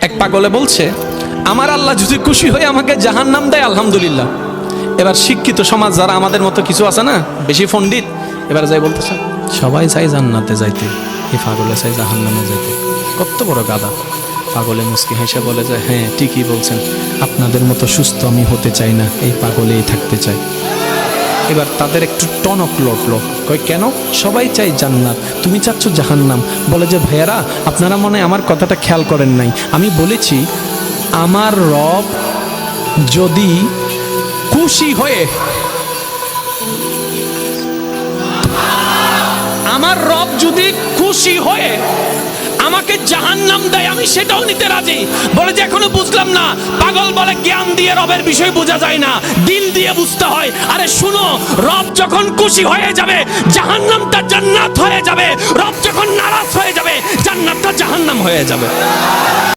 এক পাগলে বলছে, আমার আল্লাহ যদি খুশি হয়ে আমাকে জাহান্নাম দেয় আলহামদুলিল্লাহ। এবার শিক্ষিত সমাজ যারা আমাদের মতো কিছু আছে না, বেশি পণ্ডিত, এবার যাই বলতেছে সবাই চাই জান্নাতে যাইতে, এই পাগলে চাই জাহান্নামে যাইতে। কত বড় গাদা। পাগলে মুস্কি হেসে বলে যায়, হ্যাঁ ঠিকই বলছেন, আপনাদের মতো সুস্থ আমি হতে চাই না, এই পাগলেই থাকতে চাই। এবার তাদের একটু টনক লটলো, কই কেন? সবাই চাই জান্নাত, তুমি চাচ্ছ জাহান্নাম। বলে যে ভাইয়ারা, আপনারা মনে হয় আমার কথাটা খেয়াল করেন নাই। আমি বলেছি আমার রব যদি খুশি হয়ে, আমার রব যদি খুশি হয়ে আমাকে জাহান্নাম দেয়, আমি সেটাও নিতে রাজি। বলে যে এখনো বুঝলাম না। পাগল বলে জ্ঞান দিয়ে রবের বিষয় বোঝা যায় না, দিল দিয়ে বুঝতে হয়। আরে শুনো, রব যখন খুশি হয়ে যাবে জাহান্নামটা জান্নাত হয়ে যাবে, রব যখন নারাজ হয়ে যাবে জান্নাতটা জাহান্নাম হয়ে যাবে।